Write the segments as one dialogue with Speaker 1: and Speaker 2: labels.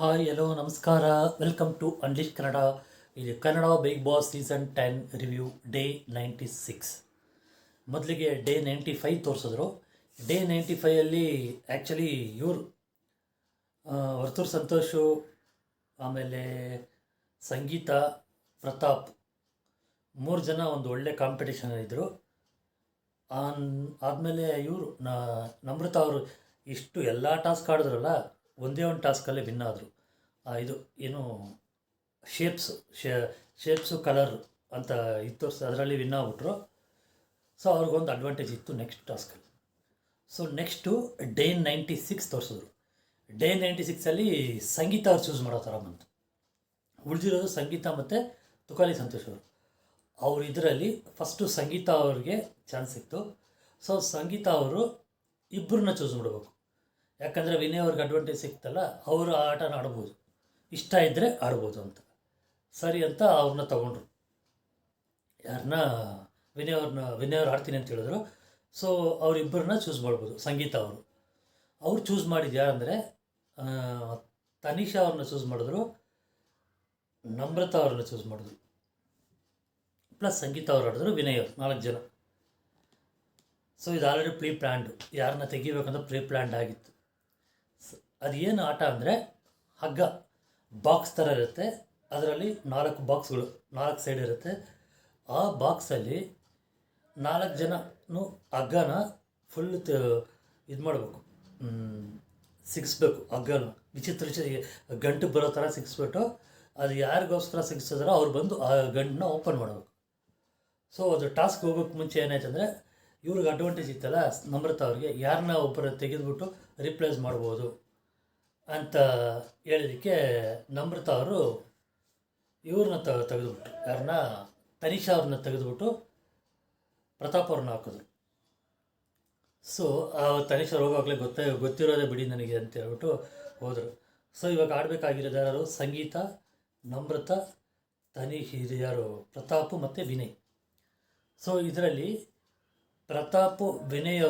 Speaker 1: Hi hello ನಮಸ್ಕಾರ. Welcome to unleash Kannada. ಇದು Kannada big boss season 10 review day 96. ಮೊದಲಿಗೆ day 95 ತೋರಿಸಿದ್ರು. ಡೇ 95ಅಲ್ಲಿ ಆ್ಯಕ್ಚುಲಿ ಇವರು ವರ್ತೂರ್ ಸಂತೋಷು, ಆಮೇಲೆ ಸಂಗೀತ, ಪ್ರತಾಪ್, 3 ಜನ ಒಂದು ಒಳ್ಳೆ ಕಾಂಪಿಟೇಷನ್ ಇದ್ದರು. ಆದಮೇಲೆ ಇವರು ನಮ್ರತ ಅವರು ಇಷ್ಟು ಎಲ್ಲ ಟಾಸ್ಕ್ ಆಡಿದ್ರಲ್ಲ, ಒಂದೇ ಒಂದು ಟಾಸ್ಕಲ್ಲೇ ವಿನ್ ಆದರು. ಇದು ಏನು ಶೇಪ್ಸು ಕಲರ್ ಅಂತ ಇತ್ತು, ಅದರಲ್ಲಿ ವಿನ್ ಆಗ್ಬಿಟ್ರು. ಸೊ ಅವ್ರಿಗೊಂದು ಅಡ್ವಾಂಟೇಜ್ ಇತ್ತು ನೆಕ್ಸ್ಟ್ ಟಾಸ್ಕಲ್ಲಿ. ಸೊ ನೆಕ್ಸ್ಟು ಡೇ 96 ತೋರಿಸಿದ್ರು. ಡೇ 96ಅಲ್ಲಿ ಸಂಗೀತ ಅವ್ರು ಚೂಸ್ ಮಾಡೋ ಥರ ಬಂತು. ಉಳಿದಿರೋದು ಸಂಗೀತ ಮತ್ತು ತುಕಾಲಿ ಸಂತೋಷ್ ಅವರು ಇದರಲ್ಲಿ ಫಸ್ಟು ಸಂಗೀತ ಅವ್ರಿಗೆ ಚಾನ್ಸ್ ಸಿಕ್ತು. ಸೊ ಸಂಗೀತ ಅವರು ಇಬ್ಬರನ್ನ ಚೂಸ್ ಮಾಡಬೇಕು. ಯಾಕಂದರೆ ವಿನಯ್ ಅವ್ರಿಗೆ ಅಡ್ವಾಂಟೇಜ್ ಸಿಕ್ತಲ್ಲ, ಅವರು ಆ ಆಟನ ಆಡ್ಬೋದು, ಇಷ್ಟ ಇದ್ದರೆ ಆಡ್ಬೋದು ಅಂತ. ಸರಿ ಅಂತ ಅವ್ರನ್ನ ತಗೊಂಡ್ರು. ಯಾರನ್ನ ವಿನಯ್ ಅವ್ರು ಆಡ್ತೀನಿ ಅಂತ ಹೇಳಿದ್ರು. ಸೊ ಅವರಿಬ್ಬರನ್ನ ಚೂಸ್ ಮಾಡ್ಬೋದು. ಸಂಗೀತ ಅವ್ರು ಚೂಸ್ ಮಾಡಿದ್ದು ಯಾರಂದರೆ ತನಿಷಾ ಅವ್ರನ್ನ ಚೂಸ್ ಮಾಡಿದ್ರು, ನಮ್ರತಾ ಅವ್ರನ್ನ ಚೂಸ್ ಮಾಡಿದ್ರು, ಪ್ಲಸ್ ಸಂಗೀತ ಅವ್ರು ಆಡಿದ್ರು, ವಿನಯ್ ಅವರು 4 ಜನ. ಸೊ ಇದು ಆಲ್ರೆಡಿ ಪ್ರೀ ಪ್ಲ್ಯಾಂಡು, ಯಾರನ್ನ ತೆಗಿಬೇಕಂತ ಪ್ರೀ ಪ್ಲ್ಯಾಂಡ್ ಆಗಿತ್ತು. ಅದು ಏನು ಆಟ ಅಂದರೆ, ಹಗ್ಗ ಬಾಕ್ಸ್ ಥರ ಇರುತ್ತೆ, ಅದರಲ್ಲಿ 4 ಬಾಕ್ಸ್ಗಳು, 4 ಸೈಡ್ ಇರುತ್ತೆ. ಆ ಬಾಕ್ಸಲ್ಲಿ 4 ಜನನು ಹಗ್ಗನ ಫುಲ್ ಇದು ಮಾಡಬೇಕು, ಸಿಗಿಸ್ಬೇಕು. ಹಗ್ಗನ ವಿಚಿತ್ರ ಗಂಟು ಬರೋ ಥರ ಸಿಗಿಸ್ಬಿಟ್ಟು, ಅದು ಯಾರಿಗೋಸ್ಕರ ಸಿಗಿಸಿದ್ರೋ ಅವ್ರು ಬಂದು ಆ ಗಂಟನ್ನ ಓಪನ್ ಮಾಡಬೇಕು. ಸೊ ಅದು ಟಾಸ್ಕ್ ಹೋಗೋಕ್ಕೆ ಮುಂಚೆ ಏನಾಯ್ತಂದರೆ, ಇವ್ರಿಗೆ ಅಡ್ವಾಂಟೇಜ್ ಇತ್ತಲ್ಲ ನಮ್ರತಾ ಅವ್ರಿಗೆ, ಯಾರನ್ನ ಒಬ್ಬರು ತೆಗೆದುಬಿಟ್ಟು ರಿಪ್ಲೇಸ್ ಮಾಡ್ಬೋದು ಅಂತ ಹೇಳಿದ್ದಕ್ಕೆ ನಮ್ರತಾ ಅವರು ಇವ್ರನ್ನ ತೆಗೆದುಬಿಟ್ಟು, ಯಾರನ್ನ ತನಿಷಾ ಅವ್ರನ್ನ ತೆಗೆದುಬಿಟ್ಟು ಪ್ರತಾಪ್ ಅವ್ರನ್ನ ಹಾಕಿದ್ರು. ಸೊ ಆ ತನಿಷಾ ಹೋಗೋವಾಗಲೇ ಗೊತ್ತಿರೋದೇ ಬಿಡಿ ನನಗೆ ಅಂತ ಹೇಳ್ಬಿಟ್ಟು ಹೋದರು. ಸೊ ಇವಾಗ ಆಡಬೇಕಾಗಿರೋದು ಯಾರು? ಸಂಗೀತ, ನಮ್ರತಾ, ಯಾರು ಪ್ರತಾಪ್ ಮತ್ತು ವಿನಯ್. ಸೊ ಇದರಲ್ಲಿ ಪ್ರತಾಪ್ ವಿನಯ್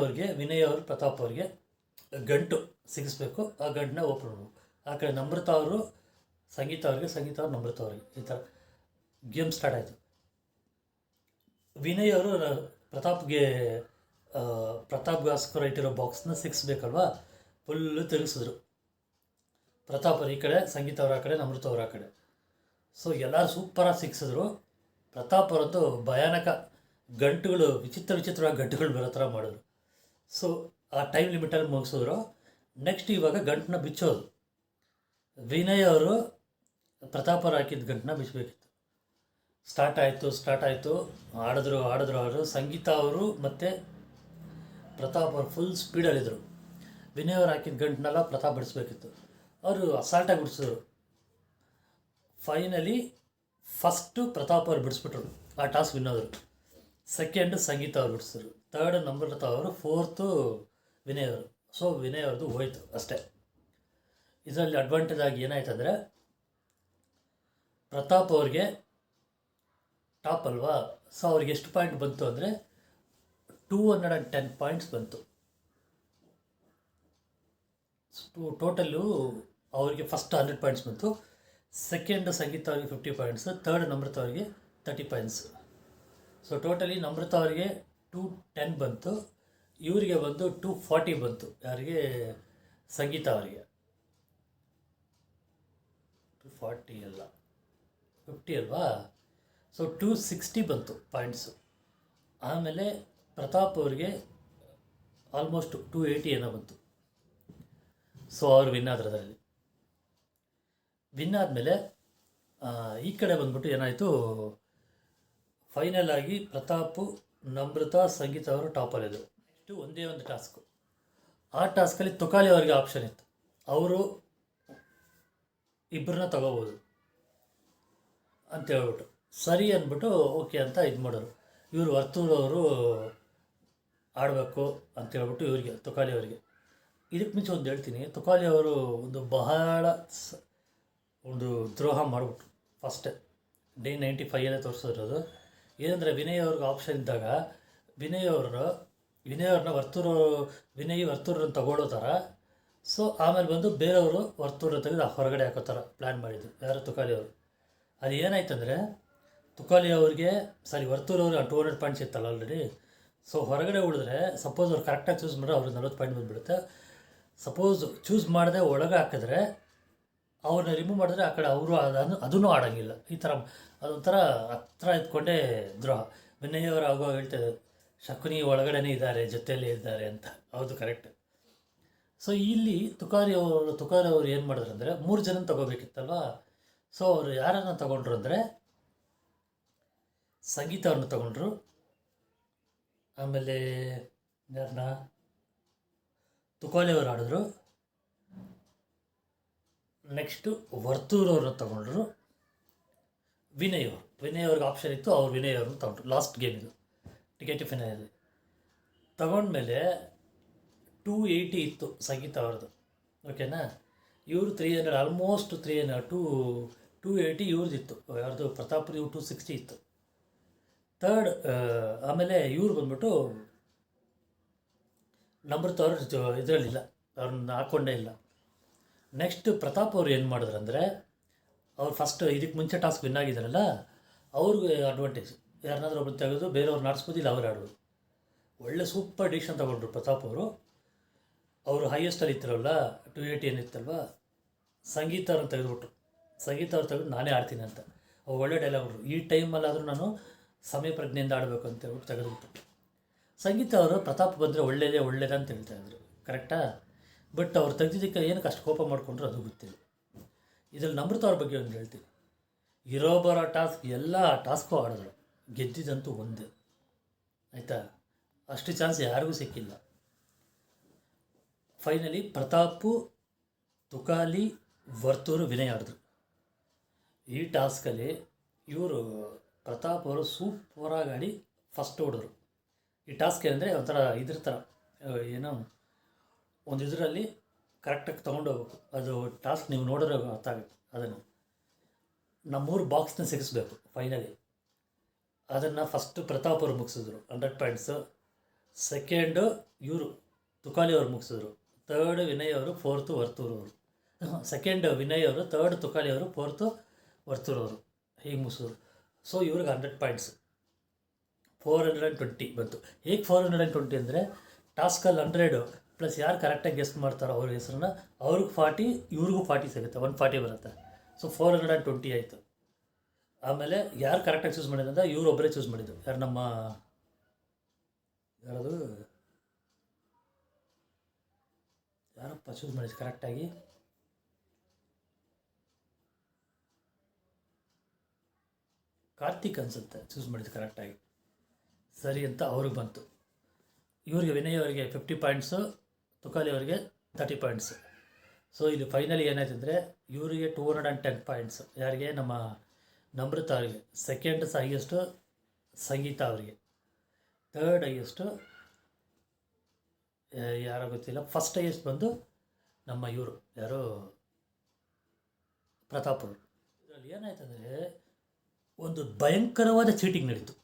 Speaker 1: ಅವರು ಪ್ರತಾಪ್ ಅವ್ರಿಗೆ ಗಂಟು ಸಿಗಿಸ್ಬೇಕು, ಆ ಗಂಟನ್ನ ಓಪನ್ ಮಾಡಬೇಕು. ಆ ಕಡೆ ನಮ್ರತಾ ಅವರು ಸಂಗೀತ ಅವ್ರು ನಮ್ರತಾ ಅವ್ರಿಗೆ, ಈ ಥರ ಗೇಮ್ ಸ್ಟಾರ್ಟ್ ಆಯಿತು. ವಿನಯ್ ಅವರು ಪ್ರತಾಪ್ಗೋಸ್ಕರ ಇಟ್ಟಿರೋ ಬಾಕ್ಸ್ನ ಸಿಗಿಸ್ಬೇಕಲ್ವಾ, ಫುಲ್ಲು ತಿರುಗಿಸಿದ್ರು. ಪ್ರತಾಪ್ ಅವ್ರು ಈ ಕಡೆ, ಸಂಗೀತ ಅವ್ರ ಆ ಕಡೆ, ನಮ್ರತಾ ಅವ್ರ ಆ ಕಡೆ. ಸೊ ಎಲ್ಲರೂ ಸೂಪರಾಗಿ ಸಿಗಿಸಿದ್ರು. ಪ್ರತಾಪ್ ಅವರದ್ದು ಭಯಾನಕ ಗಂಟುಗಳು, ವಿಚಿತ್ರವಾಗಿ ಗಂಟುಗಳು ಬರೋ ಥರ ಮಾಡಿದ್ರು. ಸೊ ಆ ಟೈಮ್ ಲಿಮಿಟಲ್ಲಿ ಮುಗಿಸಿದ್ರು. ನೆಕ್ಸ್ಟ್ ಇವಾಗ ಗಂಟನ್ನ ಬಿಚ್ಚೋದು. ವಿನಯ್ ಅವರು ಪ್ರತಾಪ್ ಅವ್ರು ಹಾಕಿದ ಗಂಟನ್ನ ಬಿಚ್ಚಬೇಕಿತ್ತು. ಸ್ಟಾರ್ಟ್ ಆಯಿತು. ಆಡಿದ್ರು. ಸಂಗೀತ ಅವರು ಮತ್ತು ಪ್ರತಾಪ್ ಅವರು ಫುಲ್ ಸ್ಪೀಡಲ್ಲಿದ್ದರು. ವಿನಯ್ ಅವ್ರು ಹಾಕಿದ ಗಂಟನ್ನೆಲ್ಲ ಪ್ರತಾಪ್ ಬಿಡಿಸ್ಬೇಕಿತ್ತು. ಅವರು ಅಸಾಲ್ಟಾಗಿ ಬಿಡಿಸಿದ್ರು. ಫೈನಲಿ ಫಸ್ಟು ಪ್ರತಾಪ್ ಅವ್ರು ಬಿಡಿಸ್ಬಿಟ್ರು, ಆ ಟಾಸ್ಕ್ ವಿನ್ನೋದ್ರು. ಸೆಕೆಂಡು ಸಂಗೀತ ಅವ್ರು ಬಿಡಿಸಿದ್ರು. ಥರ್ಡ್ ನಮ್ರತಾ ಅವರು, ಫೋರ್ತು ವಿನಯ್ ಅವರು. ಸೊ ವಿನಯ್ ಅವ್ರದ್ದು ಹೋಯ್ತು ಅಷ್ಟೇ. ಇದರಲ್ಲಿ ಅಡ್ವಾಂಟೇಜ್ ಆಗಿ ಏನಾಯ್ತು ಅಂದರೆ, ಪ್ರತಾಪ್ ಅವ್ರಿಗೆ ಟಾಪ್ ಅಲ್ವಾ, ಸೊ ಅವ್ರಿಗೆ ಎಷ್ಟು ಪಾಯಿಂಟ್ ಬಂತು ಅಂದರೆ 210 ಪಾಯಿಂಟ್ಸ್ ಬಂತು. ಟೋಟಲ್ಲು ಅವರಿಗೆ ಫಸ್ಟ್ 100 ಪಾಯಿಂಟ್ಸ್ ಬಂತು. ಸೆಕೆಂಡ್ ಸಂಗೀತ ಅವರಿಗೆ 50 ಪಾಯಿಂಟ್ಸ್, ಥರ್ಡ್ ನಮ್ರತಾ ಅವರಿಗೆ 30 ಪಾಯಿಂಟ್ಸ್. ಸೊ ಟೋಟಲಿ ನಮ್ರತಾ ಅವರಿಗೆ 210 ಬಂತು, ಇವರಿಗೆ ಬಂದು 240 ಬಂತು. ಯಾರಿಗೆ? ಸಂಗೀತ ಅವರಿಗೆ 240 ಅಲ್ಲ, 50 ಅಲ್ವಾ. ಸೊ 260 ಬಂತು ಪಾಯಿಂಟ್ಸು. ಆಮೇಲೆ ಪ್ರತಾಪ್ ಅವ್ರಿಗೆ ಆಲ್ಮೋಸ್ಟ್ 280 ಏನೋ ಬಂತು. ಸೊ ಅವರು ವಿನ್ ಅದರಲ್ಲಿ ವಿನ್ ಆದಮೇಲೆ ಈ ಕಡೆ ಬಂದ್ಬಿಟ್ಟು ಏನಾಯಿತು, ಫೈನಲ್ ಆಗಿ ಪ್ರತಾಪು, ನಮ್ರತಾ, ಸಂಗೀತ ಅವರು ಟಾಪಲ್ಲಿದ್ದರು. ನೆಕ್ಸ್ಟು ಒಂದೇ ಒಂದು ಟಾಸ್ಕು. ಆ ಟಾಸ್ಕಲ್ಲಿ ತುಕಾಲಿ ಅವರಿಗೆ ಆಪ್ಷನ್ ಇತ್ತು, ಅವರು ಇಬ್ಬರನ್ನ ತಗೋಬೋದು ಅಂತ ಹೇಳ್ಬಿಟ್ಟು. ಸರಿ ಅಂದ್ಬಿಟ್ಟು ಓಕೆ ಅಂತ ಇದು ಮಾಡೋರು. ಇವರು ವರ್ತೂರ್ ಅವರು ಆಡಬೇಕು ಅಂತ ಹೇಳ್ಬಿಟ್ಟು ಇವರಿಗೆ, ತುಕಾಲಿ ಅವರಿಗೆ. ಇದಕ್ಕೆ ಮುಂಚೆ ಒಂದು ಹೇಳ್ತೀನಿ, ತುಕಾಲಿ ಅವರು ಬಹಳ ಒಂದು ದ್ರೋಹ ಮಾಡಿಬಿಟ್ರು ಫಸ್ಟೇ. ಡೇ 95 ತೋರಿಸಿರೋದು ಏನಂದರೆ, ವಿನಯ್ ಅವ್ರಿಗೆ ಆಪ್ಷನ್ ಇದ್ದಾಗ ವಿನಯ್ ಅವ್ರನ್ನ ವರ್ತೂರನ್ನು ತಗೊಳ್ಳೋ ಥರ ಸೊ ಆಮೇಲೆ ಬಂದು ಬೇರೆಯವರು ವರ್ತೂರು ತೆಗೆದು ಹೊರಗಡೆ ಹಾಕೋ ಥರ ಪ್ಲ್ಯಾನ್ ಮಾಡಿದ್ರು, ಯಾರು ತುಕಾಲಿ ಅವರು. ಅದು ಏನಾಯ್ತಂದರೆ ತುಕಾಲಿ ಅವ್ರಿಗೆ ವರ್ತೂರವ್ರಿಗೆ 200 ಪಾಯಿಂಟ್ಸ್ ಇತ್ತಲ್ಲ ಆಲ್ರೆಡಿ. ಸೊ ಹೊರಗಡೆ ಉಳಿದ್ರೆ ಸಪೋಸ್ ಅವ್ರು ಕರೆಕ್ಟಾಗಿ ಚೂಸ್ ಮಾಡಿದ್ರೆ ಅವ್ರಿಗೆ 40 ಪಾಯಿಂಟ್ ಬಂದುಬಿಡುತ್ತೆ. ಸಪೋಸ್ ಚೂಸ್ ಮಾಡದೆ ಒಳಗೆ ಹಾಕಿದ್ರೆ ಅವ್ರನ್ನ ರಿಮೂವ್ ಮಾಡಿದ್ರೆ ಆ ಕಡೆ ಅವರು ಅದನ್ನು ಆಡೋಂಗಿಲ್ಲ. ಈ ಥರ ಅದೊಂಥರ ಹತ್ರ ಎತ್ಕೊಂಡೇ ದ್ರೋಹ. ವಿನಯ್ ಅವರು ಆಗುವಾಗ ಹೇಳ್ತಾರೆ ಶಕುನಿ ಒಳಗಡೆನೇ ಇದ್ದಾರೆ, ಜೊತೆಯಲ್ಲೇ ಇದ್ದಾರೆ ಅಂತ. ಹೌದು, ಕರೆಕ್ಟ್. ಸೊ ಇಲ್ಲಿ ತುಕಾರಿ ಅವರು ಏನು ಮಾಡಿದ್ರು ಅಂದರೆ 3 ಜನ ತಗೋಬೇಕಿತ್ತಲ್ವ. ಸೊ ಅವರು ಯಾರನ್ನು ತಗೊಂಡ್ರು ಅಂದರೆ ಸಂಗೀತ ಅವ್ರನ್ನ ತಗೊಂಡ್ರು, ಆಮೇಲೆ ಯಾರನ್ನ ತುಕಾಲಿ ಅವರು ಆಡಿದ್ರು, ನೆಕ್ಸ್ಟು ವರ್ತೂರವ್ರನ್ನ ತಗೊಂಡ್ರು, ವಿನಯ್ ಅವ್ರಿಗೆ ಆಪ್ಷನ್ ಇತ್ತು, ಅವ್ರು ವಿನಯ್ ಅವ್ರನ್ನ ತಗೊಂಡ್ರು. ಲಾಸ್ಟ್ ಗೇಮ್ ಇದು ಟಿಕೆಟ್ ಫಿನಾಲಲ್ಲಿ ತಗೊಂಡ್ಮೇಲೆ 280 ಇತ್ತು ಸಂಗೀತ ಅವ್ರದ್ದು, ಓಕೆನಾ. ಇವರು 300, ಆಲ್ಮೋಸ್ಟ್ 280 ಇವ್ರದ್ದಿತ್ತು. ಯಾರ್ದು ಪ್ರತಾಪ್ದು 260 ಇತ್ತು. ಥರ್ಡ್ ಆಮೇಲೆ ಇವ್ರು ಬಂದ್ಬಿಟ್ಟು ನಮ್ರತ್ ಅವರು ಇದರಲ್ಲಿಲ್ಲ, ಅವ್ರನ್ನ ಹಾಕ್ಕೊಂಡೇ ಇಲ್ಲ. ನೆಕ್ಸ್ಟ್ ಪ್ರತಾಪ್ ಅವ್ರು ಏನು ಮಾಡಿದ್ರು ಅಂದರೆ ಅವ್ರು ಫಸ್ಟ್ ಇದಕ್ಕೆ ಮುಂಚೆ ಟಾಸ್ಕ್ ವಿನ್ ಆಗಿದ್ದಾರಲ್ಲ, ಅವ್ರಿಗೆ ಅಡ್ವಾಂಟೇಜ್. ಯಾರನ್ನಾದ್ರೂ ಒಬ್ಬರು ತೆಗೆದು ಬೇರೆಯವ್ರು ನಡೆಸ್ಬೋದಿಲ್ಲ, ಅವ್ರು ಆಡೋದು. ಒಳ್ಳೆ ಸೂಪರ್ ಡಿಸಿಷನ್ ತಗೊಂಡ್ರು ಪ್ರತಾಪ್ ಅವರು ಹೈಯೆಸ್ಟಲ್ಲಿ ಇತ್ತರಲ್ಲ 280 ಏನಿತ್ತಲ್ವ. ಸಂಗೀತ ಅವ್ರನ್ನ ತೆಗೆದುಬಿಟ್ರು. ಸಂಗೀತ ಅವ್ರು ತೆಗೆದು ನಾನೇ ಆಡ್ತೀನಿ ಅಂತ. ಅವ್ರು ಒಳ್ಳೆ ಡೈಲಾಗ್ ಕೊಟ್ಟರು, ಈ ಟೈಮಲ್ಲಾದರೂ ನಾನು ಸಮಯ ಪ್ರಜ್ಞೆಯಿಂದ ಆಡಬೇಕು ಅಂತ ಹೇಳ್ಬಿಟ್ಟು ತೆಗೆದುಬಿಟ್ಟು. ಸಂಗೀತ ಅವರು ಪ್ರತಾಪ್ ಬಂದರೆ ಒಳ್ಳೇದೇ ಅಂತ ಹೇಳ್ತಾಯಿದ್ರು, ಕರೆಕ್ಟಾ. ಬಟ್ ಅವ್ರು ತೆಗೆದಿದ್ದಕ್ಕೆ ಏನಕ್ಕೆ ಅಷ್ಟು ಕೋಪ ಮಾಡಿಕೊಂಡ್ರು ಅದು ಗೊತ್ತಿಲ್ಲ. ಇದರಲ್ಲಿ ನಮ್ರತ ಅವ್ರ ಬಗ್ಗೆ ಒಂದು ಹೇಳ್ತೀನಿ. ಇರೋ ಬರೋ ಟಾಸ್ಕ್ ಎಲ್ಲ ಟಾಸ್ಕು ಆಡಿದ್ರು, ಗೆದ್ದಿದ್ದಂತೂ ಒಂದೇ, ಆಯಿತಾ. ಅಷ್ಟು ಚಾನ್ಸ್ ಯಾರಿಗೂ ಸಿಕ್ಕಿಲ್ಲ. ಫೈನಲಿ ಪ್ರತಾಪು, ತುಕಾಲಿ, ವರ್ತೂರು, ವಿನಯ್ ಆಡಿದ್ರು ಈ ಟಾಸ್ಕಲ್ಲಿ. ಇವರು ಪ್ರತಾಪ್ ಅವರು ಸೂಪರಾಗಿ ಆಡಿ ಫಸ್ಟ್ ಹೊಡೆದ್ರು. ಈ ಟಾಸ್ಕ್ ಏನಂದರೆ ಒಂಥರ ಇದ್ರ ಥರ ಏನೋ ಒಂದು ಇದರಲ್ಲಿ ಕರೆಕ್ಟಾಗಿ ತೊಗೊಂಡೋಗ್ಬೇಕು. ಅದು ಟಾಸ್ಕ್ ನೀವು ನೋಡಿದ್ರೆ ಅರ್ಥ ಆಗುತ್ತೆ. ಅದನ್ನು ನಮ್ಮೂರು ಬಾಕ್ಸ್ನ ಸಿಗಿಸ್ಬೇಕು ಫೈನಲಿ. ಅದನ್ನು ಫಸ್ಟು ಪ್ರತಾಪ್ ಅವರು ಮುಗಿಸಿದ್ರು 100 ಪಾಯಿಂಟ್ಸು. ಸೆಕೆಂಡು ಇವರು ತುಕಾಲಿ ಅವರು ಮುಗಿಸಿದ್ರು. ಥರ್ಡ್ ವಿನಯ್ ಅವರು, ಫೋರ್ತು ವರ್ತೂರು ಅವರು. ಸೆಕೆಂಡ್ ವಿನಯ್ ಅವರು, ಥರ್ಡ್ ತುಕಾಲಿ ಅವರು, ಫೋರ್ತು ವರ್ತೂರು ಅವರು. ಹೀಗೆ ಮುಗಿಸಿದ್ರು. ಸೊ ಇವ್ರಿಗೆ 100 ಪಾಯಿಂಟ್ಸ್, 420 ಬಂತು. ಹೇಗೆ 420 ಅಂದರೆ ಟಾಸ್ಕಲ್ಲಿ 100 ಪ್ಲಸ್ ಯಾರು ಕರೆಕ್ಟಾಗಿ ಗೆಸ್ಟ್ ಮಾಡ್ತಾರೋ ಅವ್ರ ಹೆಸರನ್ನ ಅವ್ರಿಗೆ 40, ಇವ್ರಿಗೂ 40 ಸಿಗುತ್ತೆ, 140 ಬರುತ್ತೆ. ಸೊ 420 ಆಯಿತು. ಆಮೇಲೆ ಯಾರು ಕರೆಕ್ಟಾಗಿ ಚೂಸ್ ಮಾಡಿದ್ರಂತ ಇವರೊಬ್ಬರೇ ಚೂಸ್ ಮಾಡಿದ್ದು. ಯಾರಪ್ಪ ಚೂಸ್ ಮಾಡಿದ್ದು ಕರೆಕ್ಟಾಗಿ? ಕಾರ್ತಿಕ್ ಅನಿಸುತ್ತೆ ಚೂಸ್ ಮಾಡಿದ್ದು ಕರೆಕ್ಟಾಗಿ, ಸರಿ ಅಂತ ಅವ್ರಿಗೆ ಬಂತು. ಇವರಿಗೆ ವಿನಯ್ ಅವರಿಗೆ 50 ಪಾಯಿಂಟ್ಸು, ತುಕಾಲಿ ಅವರಿಗೆ 30 ಪಾಯಿಂಟ್ಸು. ಸೊ ಇಲ್ಲಿ ಫೈನಲಿ ಏನಾಯ್ತು ಅಂದರೆ ಇವರಿಗೆ 210 ಪಾಯಿಂಟ್ಸ್. ಯಾರಿಗೆ? ನಮ್ಮ ನಮ್ರತ ಅವರಿಗೆ. ಸೆಕೆಂಡ್ ಹೈಯೆಸ್ಟು ಸಂಗೀತ ಅವರಿಗೆ. ಥರ್ಡ್ ಹೈಯೆಸ್ಟು ಯಾರೋ ಗೊತ್ತಿಲ್ಲ. ಫಸ್ಟ್ ಹೈಯೆಸ್ಟ್ ಬಂದು ನಮ್ಮ ಇವರು ಯಾರು ಪ್ರತಾಪ್ ಅವರು. ಇದರಲ್ಲಿ ಏನಾಯ್ತಂದರೆ ಒಂದು ಭಯಂಕರವಾದ ಚೀಟಿಂಗ್ ನಡೀತು.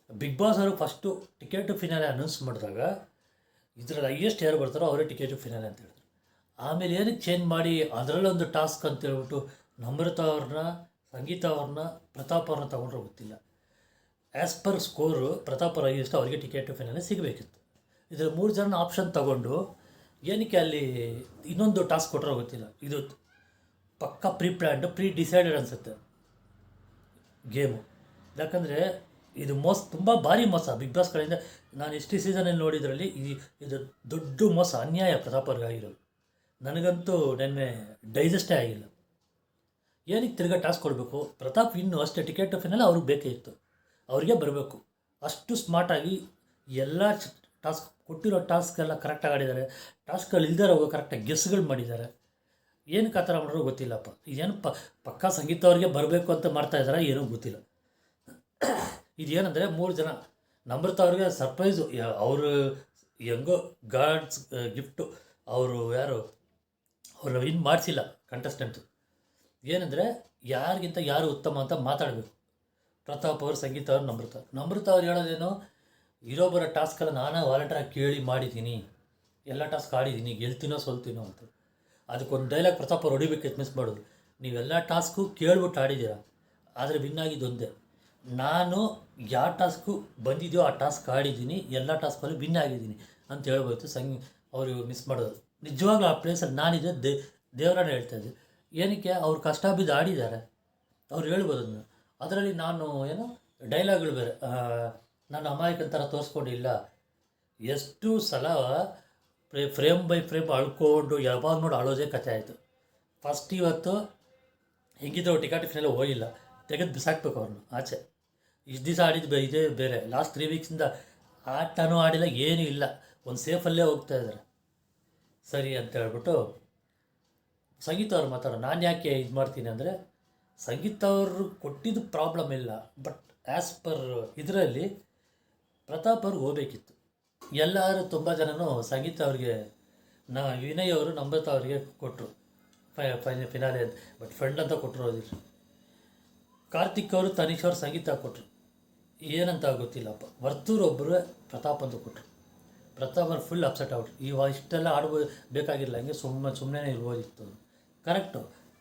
Speaker 1: ಬಿಗ್ ಬಾಸ್ ಅವರು ಫಸ್ಟು ಟಿಕೆಟ್ ಫಿನಾಲೆ ಅನೌನ್ಸ್ ಮಾಡಿದಾಗ ಇದರಲ್ಲಿ ಹೈಯೆಸ್ಟ್ ಯಾರು ಬರ್ತಾರೋ ಅವರೇ ಟಿಕೆಟ್ ಫಿನಾಲೆ ಅಂತ ಹೇಳಿದ್ರು. ಆಮೇಲೆ ಏನಕ್ಕೆ ಚೇಂಜ್ ಮಾಡಿ ಅದರಲ್ಲೊಂದು ಟಾಸ್ಕ್ ಅಂತ ಹೇಳ್ಬಿಟ್ಟು ನಮ್ರತ ಅವ್ರನ್ನ, ಸಂಗೀತ ಅವ್ರನ್ನ, ಪ್ರತಾಪ್ ಅವ್ರನ್ನ ತೊಗೊಂಡ್ರೆ ಗೊತ್ತಿಲ್ಲ. ಆ್ಯಸ್ ಪರ್ ಸ್ಕೋರು ಪ್ರತಾಪ್ ಅವ್ರ ಹೈಯೆಸ್ಟ್, ಅವರಿಗೆ ಟಿಕೆಟ್ ಫಿನಾಲೆ ಸಿಗಬೇಕಿತ್ತು. ಇದರಲ್ಲಿ 3 ಜನ ಆಪ್ಷನ್ ತಗೊಂಡು ಏನಕ್ಕೆ ಅಲ್ಲಿ ಇನ್ನೊಂದು ಟಾಸ್ಕ್ ಕೊಟ್ಟರೋ ಗೊತ್ತಿಲ್ಲ. ಇದು ಪಕ್ಕಾ ಪ್ರೀ ಡಿಸೈಡೆಡ್ ಅನಿಸುತ್ತೆ ಗೇಮು. ಯಾಕಂದರೆ ಇದು ತುಂಬ ಭಾರಿ ಮೋಸ ಬಿಗ್ ಬಾಸ್ ಕಡೆಯಿಂದ. ನಾನು ಇಷ್ಟು ಸೀಸನಲ್ಲಿ ನೋಡಿದ್ರಲ್ಲಿ ಇದು ದೊಡ್ಡ ಮೋಸ, ಅನ್ಯಾಯ ಪ್ರತಾಪ್ ಅವ್ರಿಗೆ ಆಗಿರೋದು. ನನಗಂತೂ ನೆನ್ನೆ ಡೈಜೆಸ್ಟೇ ಆಗಿಲ್ಲ. ಏನಕ್ಕೆ ತಿರ್ಗಾ ಟಾಸ್ಕ್ ಕೊಡಬೇಕು? ಪ್ರತಾಪ್ ಇನ್ನೂ ಅಷ್ಟೇ ಟಿಕೆಟ್ ಫಿನಾಲೆ ಅವ್ರಿಗೆ ಬೇಕೇ ಇತ್ತು, ಅವ್ರಿಗೆ ಬರಬೇಕು. ಅಷ್ಟು ಸ್ಮಾರ್ಟಾಗಿ ಎಲ್ಲ ಕೊಟ್ಟಿರೋ ಟಾಸ್ಕೆಲ್ಲ ಕರೆಕ್ಟಾಗಿ ಆಡಿದ್ದಾರೆ. ಟಾಸ್ಕ್ಗಳು ಇಲ್ದೇ ಹೋಗೋ ಕರೆಕ್ಟಾಗಿ ಗೆಸ್ಗಳು ಮಾಡಿದ್ದಾರೆ. ಏನಕ್ಕೆ ಆ ಥರ ಮಾಡೋರು ಗೊತ್ತಿಲ್ಲಪ್ಪ. ಇದೇನು ಪಕ್ಕಾ ಸಂಗೀತ ಅವ್ರಿಗೆ ಬರಬೇಕು ಅಂತ ಮಾಡ್ತಾಯಿದ್ದಾರೆ, ಏನೂ ಗೊತ್ತಿಲ್ಲ. ಇದೇನೆಂದರೆ 3 ಜನ ನಮ್ರತ ಅವ್ರಿಗೆ ಸರ್ಪ್ರೈಸು. ಅವರು ಹೆಂಗೋ ಗಾಡ್ಸ್ ಗಿಫ್ಟು. ಅವರು ಅವ್ರನ್ನ ವಿನ್ ಮಾಡಿಸಿಲ್ಲ ಕಂಟೆಸ್ಟೆಂಟು. ಏನಂದರೆ ಯಾರಿಗಿಂತ ಯಾರು ಉತ್ತಮ ಅಂತ ಮಾತಾಡಬೇಕು. ಪ್ರತಾಪ್ ಅವರು, ಸಂಗೀತ ಅವರು, ನಮ್ರತ ಅವ್ರು ಹೇಳೋದೇನು, ಇರೋ ಬರೋ ಟಾಸ್ಕೆಲ್ಲ ನಾನೇ ವಾಲಂಟಿಯರಾಗಿ ಕೇಳಿ ಮಾಡಿದ್ದೀನಿ, ಎಲ್ಲ ಟಾಸ್ಕ್ ಆಡಿದ್ದೀನಿ, ಗೆಲ್ತೀನೋ ಸೋಲ್ತೀನೋ ಅಂತ. ಅದಕ್ಕೊಂದು ಡೈಲಾಗ್ ಪ್ರತಾಪ್ ಅವ್ರು ಹೊಡಿಬೇಕಿತ್ತು, ಮಿಸ್ ಮಾಡೋದು. ನೀವೆಲ್ಲ ಟಾಸ್ಕು ಕೇಳ್ಬಿಟ್ಟು ಆಡಿದ್ದೀರಾ, ಆದರೆ ವಿನ್ ಆಗಿದ್ದೊಂದೇ. ನಾನು ಯಾವ ಟಾಸ್ಕು ಬಂದಿದೆಯೋ ಆ ಟಾಸ್ಕ್ ಆಡಿದ್ದೀನಿ, ಎಲ್ಲ ಟಾಸ್ಕಲ್ಲಿ ವಿನ್ ಆಗಿದ್ದೀನಿ ಅಂತ ಹೇಳ್ಬೋಯ್ತು. ಅವರು ಮಿಸ್ ಮಾಡೋದು. ನಿಜವಾಗ್ಲೂ ಆ ಪ್ಲೇಸಲ್ಲಿ ನಾನಿದೆ, ದೇವರನ್ನ ಹೇಳ್ತಾ ಇದ್ದೆ. ಏನಕ್ಕೆ ಅವ್ರು ಕಷ್ಟ ಬಿದ್ದು ಆಡಿದ್ದಾರೆ, ಅವ್ರು ಹೇಳ್ಬೋದು ಅದನ್ನು. ಅದರಲ್ಲಿ ನಾನು ಏನೋ ಡೈಲಾಗ್ಗಳು ಬೇರೆ, ನಾನು ಅಮಾಯಕನ ಥರ ತೋರಿಸ್ಕೊಂಡಿಲ್ಲ. ಎಷ್ಟು ಸಲ ಫ್ರೇಮ್ ಬೈ ಫ್ರೇಮ್ ಅಳ್ಕೊಂಡು ಯಾವಾಗ ನೋಡಿ ಅಳೋದೇ ಕಥೆ ಆಯಿತು. ಫಸ್ಟ್ ಇವತ್ತು ಹೆಂಗಿದ್ರು ಟಿಕೆಟ್ ಫಿನಲ್ ಹೋಗಿಲ್ಲ, ತೆಗೆದು ಬಿಸಾಕ್ಬೇಕು ಅವ್ರನ್ನ ಆಚೆ. ಇಷ್ಟು ದಿವಸ ಆಡಿದ್ದು ಇದೇ ಬೇರೆ. ಲಾಸ್ಟ್ 3 ವೀಕ್ಸಿಂದ ಆಟನೂ ಆಡಿಲ್ಲ, ಏನೂ ಇಲ್ಲ, ಒಂದು ಸೇಫಲ್ಲೇ ಹೋಗ್ತಾ ಇದ್ದಾರೆ. ಸರಿ ಅಂತ ಹೇಳ್ಬಿಟ್ಟು ಸಂಗೀತ ಅವ್ರು ಮಾತಾಡೋ. ನಾನು ಯಾಕೆ ಇದು ಮಾಡ್ತೀನಿ ಅಂದರೆ, ಸಂಗೀತ ಅವರು ಕೊಟ್ಟಿದ್ದು ಪ್ರಾಬ್ಲಮ್ ಇಲ್ಲ, ಬಟ್ ಆ್ಯಸ್ ಪರ್ ಇದರಲ್ಲಿ ಪ್ರತಾಪ್ ಅವ್ರಿಗೆ ಹೋಗ್ಬೇಕಿತ್ತು. ಎಲ್ಲರೂ ತುಂಬ ಜನನೂ ಸಂಗೀತ ಅವ್ರಿಗೆ, ವಿನಯ್ ಅವರು ನಮ್ರತಾ ಅವರಿಗೆ ಕೊಟ್ಟರು ಫಿನಾಲೆ ಅಂತ, ಬಟ್ ಫ್ರೆಂಡ್ ಅಂತ ಕೊಟ್ಟರು. ಅದಿಲ್ಲ, ಕಾರ್ತಿಕ್ ಅವರು ತನಿಷ್ ಅವರು ಸಂಗೀತ ಕೊಟ್ಟರು, ಏನಂತ ಗೊತ್ತಿಲ್ಲಪ್ಪ. ವರ್ತೂರು ಒಬ್ಬರು ಪ್ರತಾಪ್ ಅಂತ ಕೊಟ್ಟರು. ಪ್ರತಾಪ್ ಅವ್ರು ಫುಲ್ ಅಪ್ಸೆಟ್ ಆಗ್ಬಿಟ್ರು. ಇಷ್ಟೆಲ್ಲ ಆಡ್ಬೋದು ಬೇಕಾಗಿರಲಿಲ್ಲ, ಹಂಗೆ ಸುಮ್ಮನೆ ಇರ್ಬೋದಿತ್ತು. ಕರೆಕ್ಟು,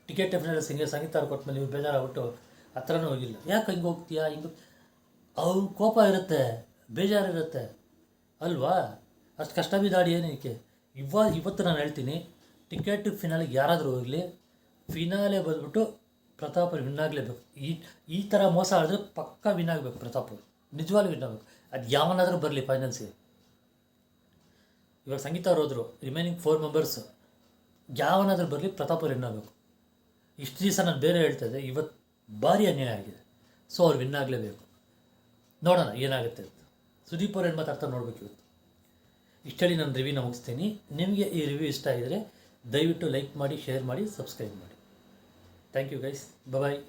Speaker 1: ಟಿಕೆಟ್ ಫಿನಾಲೆ ಸಂಗೀತ ಅವ್ರು ಕೊಟ್ಟಮೇಲೆ ನೀವು ಬೇಜಾರಾಗ್ಬಿಟ್ಟು ಹತ್ರನೂ ಹೋಗಿಲ್ಲ. ಯಾಕೆ ಹಿಂಗೆ ಹೋಗ್ತೀಯಾ, ಹಿಂಗೆ ಅವ್ರ ಕೋಪ ಇರುತ್ತೆ, ಬೇಜಾರಿರುತ್ತೆ ಅಲ್ವಾ. ಅಷ್ಟು ಕಷ್ಟ ಬಿದ್ದಾಡಿ ಏನಕ್ಕೆ. ಇವತ್ತು ನಾನು ಹೇಳ್ತೀನಿ, ಟಿಕೆಟ್ ಫಿನಾಲಿಗೆ ಯಾರಾದರೂ ಹೋಗಲಿ, ಫಿನಾಲೆ ಬಂದ್ಬಿಟ್ಟು ಪ್ರತಾಪ್ ಅವ್ರು ವಿನ್ ಆಗಲೇಬೇಕು. ಈ ಥರ ಮೋಸ ಆಡಿದ್ರೆ ಪಕ್ಕಾ ವಿನ್ ಆಗಬೇಕು ಪ್ರತಾಪ್ ಅವರು, ನಿಜವಾಗ್ಲೂ ವಿನ್ ಆಗಬೇಕು. ಅದು ಯಾವನಾದರೂ ಬರಲಿ ಫೈನಲ್ಸಿಗೆ. ಇವಾಗ ಸಂಗೀತ ಅವ್ರು ಹೋದರು, ರಿಮೈನಿಂಗ್ 4 ಮೆಂಬರ್ಸ್ ಯಾವನಾದರೂ ಬರಲಿ ಪ್ರತಾಪ್ ಅವ್ರು ವಿನ್ ಆಗಬೇಕು. ಇಷ್ಟು ದಿವಸ ನಾನು ಬೇರೆ ಹೇಳ್ತಾ ಇದ್ದೆ, ಇವತ್ತು ಭಾರಿ ಅನ್ಯಾಯ ಆಗಿದೆ. ಸೊ ಅವ್ರು ವಿನ್ ಆಗಲೇಬೇಕು. ನೋಡೋಣ ಏನಾಗುತ್ತೆ ಅಂತ. ಸುದೀಪ್ ಅವ್ರು ಏನು ಮಾತಾಡ್ತಾರೆ ನೋಡ್ಬೇಕು ಇವತ್ತು. ಇಷ್ಟಲ್ಲಿ ನಾನು ರಿವ್ಯೂನ ಮುಗಿಸ್ತೀನಿ. ನಿಮಗೆ ಈ ರಿವ್ಯೂ ಇಷ್ಟ ಆಗಿದರೆ ದಯವಿಟ್ಟು ಲೈಕ್ ಮಾಡಿ, ಶೇರ್ ಮಾಡಿ, ಸಬ್ಸ್ಕ್ರೈಬ್ ಮಾಡಿ. Thank you guys. ಬಾಯ್.